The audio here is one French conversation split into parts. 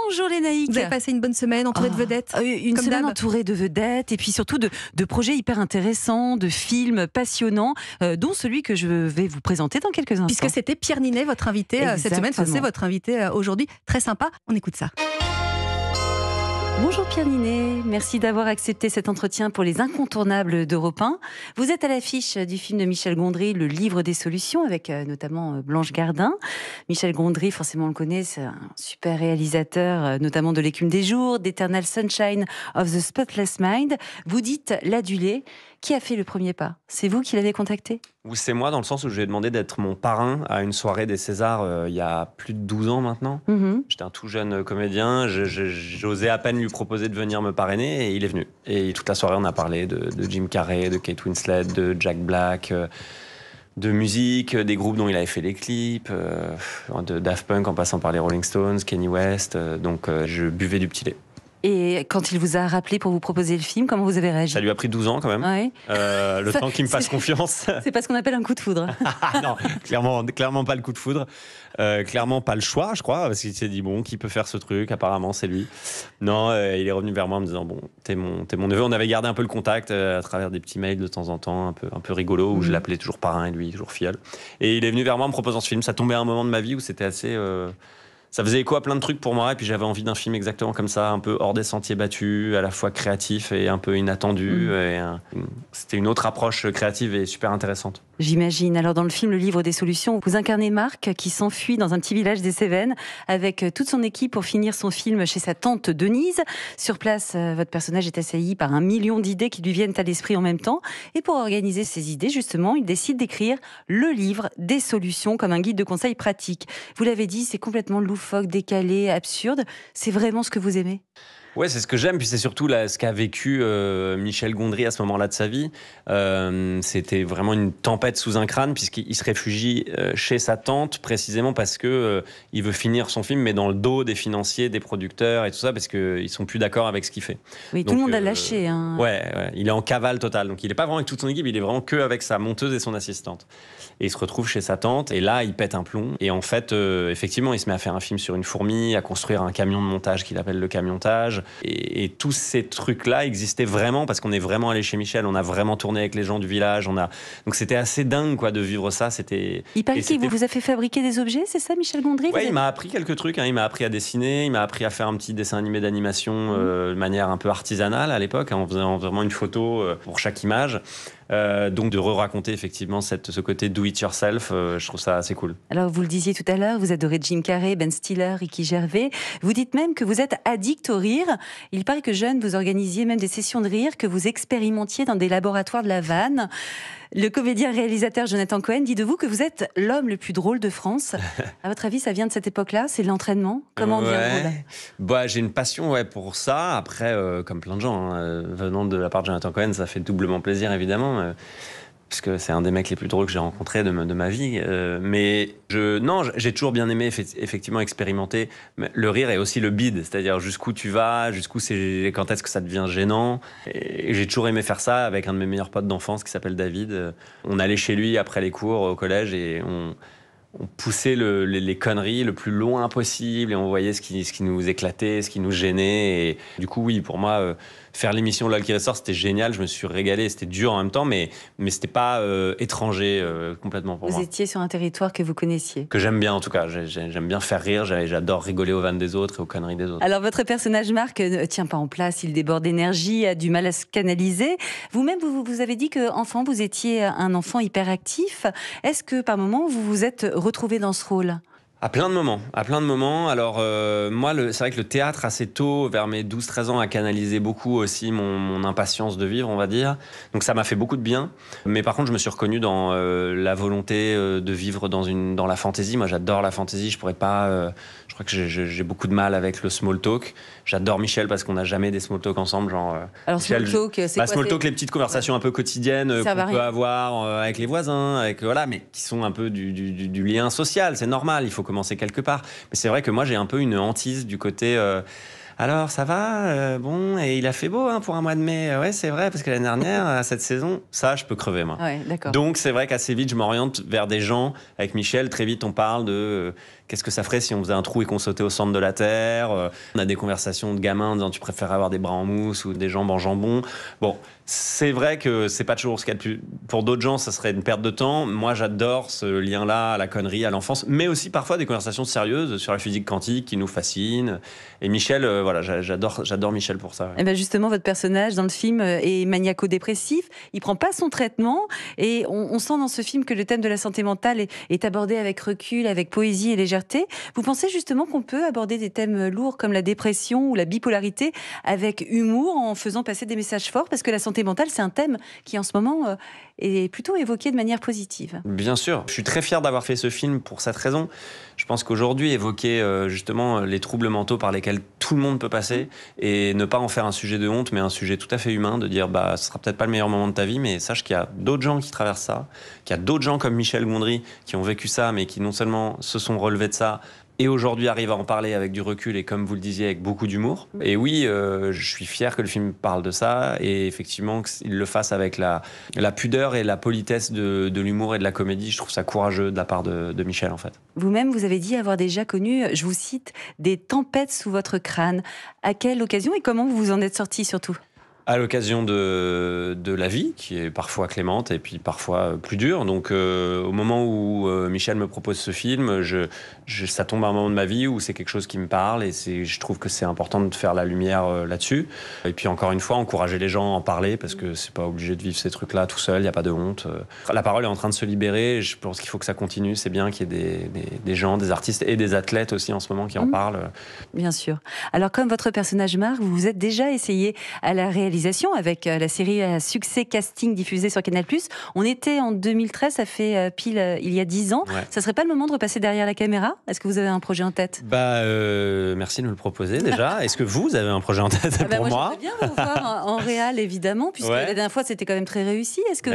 Bonjour Lénaïque. Vous avez passé une bonne semaine entourée de vedettes? Une comme semaine d'hab. entourée de vedettes et puis surtout de projets hyper intéressants, de films passionnants, dont celui que je vais vous présenter dans quelques instants. Puisque c'était Pierre Ninet, votre invité cette semaine. Enfin, c'est votre invité aujourd'hui. Très sympa. On écoute ça. Bonjour Pierre Ninet, merci d'avoir accepté cet entretien pour les incontournables d'Europe 1. Vous êtes à l'affiche du film de Michel Gondry, Le Livre des Solutions, avec notamment Blanche Gardin. Michel Gondry, forcément on le connaît, c'est un super réalisateur, notamment de L'Écume des Jours, d'Eternal Sunshine of the Spotless Mind. Vous dites l'adulé. Qui a fait le premier pas? C'est vous qui l'avez contacté? Ou c'est moi, dans le sens où je lui ai demandé d'être mon parrain à une soirée des Césars il y a plus de 12 ans maintenant. J'étais un tout jeune comédien, j'osais à peine lui proposer de venir me parrainer et il est venu. Et toute la soirée, on a parlé de Jim Carrey, de Kate Winslet, de Jack Black, de musique, des groupes dont il avait fait les clips, de Daft Punk en passant par les Rolling Stones, Kanye West. Donc je buvais du petit lait. Et quand il vous a rappelé pour vous proposer le film, comment vous avez réagi? Ça lui a pris 12 ans quand même. Ouais. Le temps qu'il me fasse confiance. C'est pas ce qu'on appelle un coup de foudre. Non, clairement pas le coup de foudre. Clairement pas le choix, je crois, parce qu'il s'est dit, bon, qui peut faire ce truc? Apparemment, c'est lui. Non, il est revenu vers moi en me disant, bon, t'es mon neveu. On avait gardé un peu le contact à travers des petits mails de temps en temps, un peu rigolo, où je l'appelais toujours parrain et lui toujours filleul. Et il est venu vers moi en me proposant ce film. Ça tombait à un moment de ma vie où c'était assez... Ça faisait écho à plein de trucs pour moi, et puis j'avais envie d'un film exactement comme ça, un peu hors des sentiers battus, à la fois créatif et un peu inattendu. C'était une autre approche créative et super intéressante. J'imagine. Alors dans le film Le Livre des Solutions, vous incarnez Marc qui s'enfuit dans un petit village des Cévennes avec toute son équipe pour finir son film chez sa tante Denise. Sur place, votre personnage est assailli par 1 million d'idées qui lui viennent à l'esprit en même temps. Et pour organiser ces idées, justement, il décide d'écrire Le Livre des Solutions comme un guide de conseils pratiques. Vous l'avez dit, c'est complètement loufoque, décalé, absurde. C'est vraiment ce que vous aimez? Ouais, c'est ce que j'aime, puis c'est surtout ce qu'a vécu Michel Gondry à ce moment-là de sa vie. C'était vraiment une tempête sous un crâne, puisqu'il se réfugie chez sa tante, précisément parce que il veut finir son film, mais dans le dos des financiers, des producteurs et tout ça, parce qu'ils sont plus d'accord avec ce qu'il fait. Oui, donc, tout le monde a lâché. Hein. Ouais, il est en cavale totale. Donc il n'est pas vraiment avec toute son équipe, il est vraiment que avec sa monteuse et son assistante. Et il se retrouve chez sa tante, et là, il pète un plomb. Et en fait, effectivement, il se met à faire un film sur une fourmi, à construire un camion de montage qu'il appelle le camiontage. Et tous ces trucs-là existaient vraiment, parce qu'on est vraiment allé chez Michel, on a vraiment tourné avec les gens du village. Donc c'était assez dingue quoi, de vivre ça. Il paraît qu'il vous a fait fabriquer des objets, c'est ça, Michel Gondry? Oui, il m'a appris quelques trucs. Il m'a appris à dessiner, il m'a appris à faire un petit dessin animé d'animation de manière un peu artisanale à l'époque, en faisant vraiment une photo pour chaque image. Donc de re-raconter effectivement ce côté do-it-yourself, je trouve ça assez cool. Alors vous le disiez tout à l'heure, vous adorez Jim Carrey, Ben Stiller, Ricky Gervais. Vous dites même que vous êtes addict au rire. Il paraît que jeune, vous organisiez même des sessions de rire que vous expérimentiez dans des laboratoires de la vanne. Le comédien-réalisateur Jonathan Cohen dit de vous que vous êtes l'homme le plus drôle de France. À votre avis, ça vient de cette époque-là? C'est l'entraînement? Comment on devient drôle? J'ai une passion pour ça. Après, comme plein de gens, venant de la part de Jonathan Cohen, ça fait doublement plaisir, évidemment. Puisque c'est un des mecs les plus drôles que j'ai rencontrés de ma vie. Mais j'ai toujours bien aimé effectivement expérimenter le rire et aussi le bide, c'est-à-dire jusqu'où tu vas, quand est-ce que ça devient gênant. Et j'ai toujours aimé faire ça avec un de mes meilleurs potes d'enfance qui s'appelle David. On allait chez lui après les cours au collège et on poussait les conneries le plus loin possible et on voyait ce qui nous éclatait, ce qui nous gênait. Et du coup, oui, pour moi, faire l'émission LOL qui ressort, c'était génial. Je me suis régalé. C'était dur en même temps, mais c'était pas étranger complètement pour moi. Vous étiez sur un territoire que vous connaissiez. Que j'aime bien, en tout cas. J'aime bien faire rire. J'adore rigoler aux vannes des autres et aux conneries des autres. Alors, votre personnage, Marc, ne tient pas en place. Il déborde d'énergie, a du mal à se canaliser. Vous-même, vous avez dit qu'enfant, vous étiez un enfant hyperactif. Est-ce que, par moment, vous vous êtes retrouvé dans ce rôle? À plein de moments. Alors, moi, c'est vrai que le théâtre, assez tôt, vers mes 12-13 ans, a canalisé beaucoup aussi mon impatience de vivre, on va dire. Donc, ça m'a fait beaucoup de bien. Mais par contre, je me suis reconnu dans la volonté de vivre dans la fantaisie. Moi, j'adore la fantaisie. Je pourrais pas... je crois que j'ai beaucoup de mal avec le small talk. J'adore Michel parce qu'on n'a jamais des small talk ensemble. Alors, Michel, small talk, c'est quoi? Small talk, les petites conversations un peu quotidiennes qu'on peut avoir avec les voisins, mais qui sont un peu du lien social. C'est normal, il faut commencer quelque part. Mais c'est vrai que moi, j'ai un peu une hantise du côté... alors, ça va bon, et il a fait beau pour un mois de mai. Ouais, c'est vrai, parce que l'année dernière, cette saison, ça, je peux crever, moi. Ouais, d'accord. Donc, c'est vrai qu'assez vite, je m'oriente vers des gens. Avec Michel, très vite, on parle de qu'est-ce que ça ferait si on faisait un trou et qu'on sautait au centre de la Terre. On a des conversations de gamins en disant tu préfères avoir des bras en mousse ou des jambes en jambon. Bon, c'est vrai que c'est pas toujours ce qu'il y a de plus. Pour d'autres gens, ça serait une perte de temps. Moi, j'adore ce lien-là à la connerie, à l'enfance, mais aussi parfois des conversations sérieuses sur la physique quantique qui nous fascinent. Et Michel, voilà, j'adore Michel pour ça. Ouais. Et ben justement, votre personnage dans le film est maniaco-dépressif. Il prend pas son traitement et on sent dans ce film que le thème de la santé mentale est abordé avec recul, avec poésie et légèreté. Vous pensez justement qu'on peut aborder des thèmes lourds comme la dépression ou la bipolarité avec humour en faisant passer des messages forts? Parce que la santé mentale, c'est un thème qui en ce moment est plutôt évoqué de manière positive. Bien sûr, je suis très fier d'avoir fait ce film pour cette raison. Je pense qu'aujourd'hui, évoquer justement les troubles mentaux par lesquels tout le monde peut passer et ne pas en faire un sujet de honte, mais un sujet tout à fait humain, de dire bah ce sera peut-être pas le meilleur moment de ta vie, mais sache qu'il y a d'autres gens qui traversent ça, qu'il y a d'autres gens comme Michel Gondry qui ont vécu ça, mais qui non seulement se sont relevés de ça, et aujourd'hui arrive à en parler avec du recul et comme vous le disiez avec beaucoup d'humour. Et oui, je suis fier que le film parle de ça et effectivement qu'il le fasse avec la pudeur et la politesse de l'humour et de la comédie. Je trouve ça courageux de la part de Michel en fait. Vous-même, vous avez dit avoir déjà connu, je vous cite, des tempêtes sous votre crâne. À quelle occasion et comment vous vous en êtes sorti surtout ? À l'occasion de la vie, qui est parfois clémente et puis parfois plus dure. Donc au moment où Michel me propose ce film, ça tombe à un moment de ma vie où c'est quelque chose qui me parle et je trouve que c'est important de faire la lumière là-dessus. Et puis encore une fois, encourager les gens à en parler parce que c'est pas obligé de vivre ces trucs-là tout seul, il n'y a pas de honte. La parole est en train de se libérer et je pense qu'il faut que ça continue. C'est bien qu'il y ait des gens, des artistes et des athlètes aussi en ce moment qui en parlent. Bien sûr. Alors comme votre personnage Marc, vous vous êtes déjà essayé à la réalisation avec la série à succès Casting diffusée sur Canal+. On était en 2013, ça fait pile il y a 10 ans. Ouais. Ça serait pas le moment de repasser derrière la caméra ? Est-ce que vous avez un projet en tête ? Merci de nous le proposer déjà. Est-ce que vous avez un projet en tête pour moi ? J'aimerais bien vous voir en réal, évidemment, puisque la dernière fois, c'était quand même très réussi. Est-ce que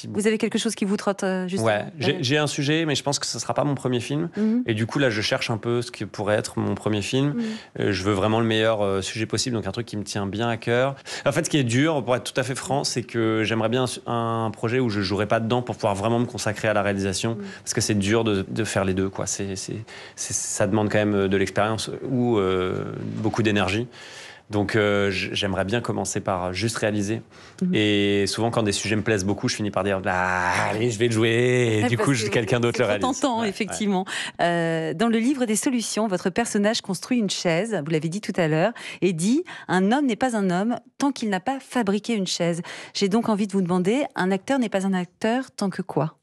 vous avez quelque chose qui vous trotte justement ? Ouais, j'ai un sujet, mais je pense que ce ne sera pas mon premier film. Et du coup, là, je cherche un peu ce qui pourrait être mon premier film. Je veux vraiment le meilleur sujet possible, donc un truc qui me tient bien à cœur. En fait, ce qui est dur, pour être tout à fait franc, c'est que j'aimerais bien un projet où je jouerais pas dedans pour pouvoir vraiment me consacrer à la réalisation, parce que c'est dur de faire les deux, quoi. Ça demande quand même de l'expérience ou beaucoup d'énergie. Donc j'aimerais bien commencer par juste réaliser. Et souvent, quand des sujets me plaisent beaucoup, je finis par dire allez, je vais le jouer. Et du coup, quelqu'un d'autre le réalise. C'est tentant, effectivement. Ouais. Dans le livre des solutions, votre personnage construit une chaise, vous l'avez dit tout à l'heure, et dit un homme n'est pas un homme tant qu'il n'a pas fabriqué une chaise. J'ai donc envie de vous demander, un acteur n'est pas un acteur tant que quoi ?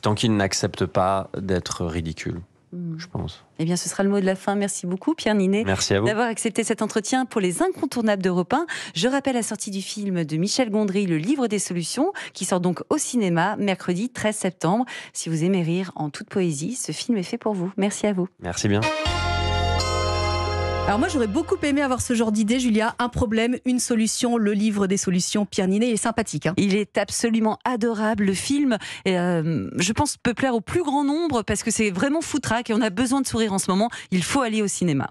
Tant qu'il n'accepte pas d'être ridicule. Je pense. Eh bien, ce sera le mot de la fin. Merci beaucoup, Pierre Ninet, d'avoir accepté cet entretien pour les incontournables d'Europe 1. Je rappelle la sortie du film de Michel Gondry, Le Livre des Solutions, qui sort donc au cinéma mercredi 13 septembre. Si vous aimez rire en toute poésie, ce film est fait pour vous. Merci à vous. Merci bien. Alors moi, j'aurais beaucoup aimé avoir ce genre d'idée, Julia. Un problème, une solution, Le Livre des Solutions. Pierre Ninet est sympathique. Il est absolument adorable. Le film, je pense, peut plaire au plus grand nombre parce que c'est vraiment foutraque et on a besoin de sourire en ce moment. Il faut aller au cinéma.